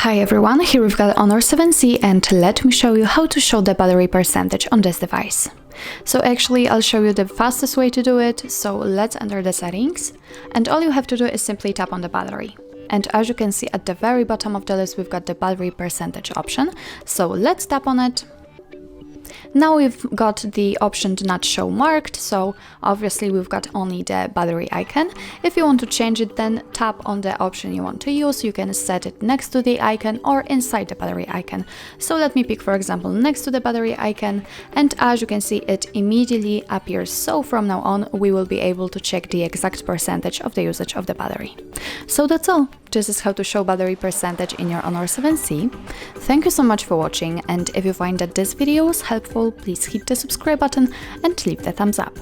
Hi everyone, here we've got Honor 7C and let me show you how to show the battery percentage on this device. So actually I'll show you the fastest way to do it, so let's enter the settings and all you have to do is simply tap on the battery. And as you can see at the very bottom of the list we've got the battery percentage option, so let's tap on it. Now we've got the option do not show marked, so obviously we've got only the battery icon. If you want to change it, then tap on the option you want to use. You can set it next to the icon or inside the battery icon. So let me pick, for example, next to the battery icon, and as you can see it immediately appears. So from now on we will be able to check the exact percentage of the usage of the battery. So that's all. This is how to show battery percentage in your Honor 7C. Thank you so much for watching, and if you find that this video was helpful, please hit the subscribe button and leave the thumbs up.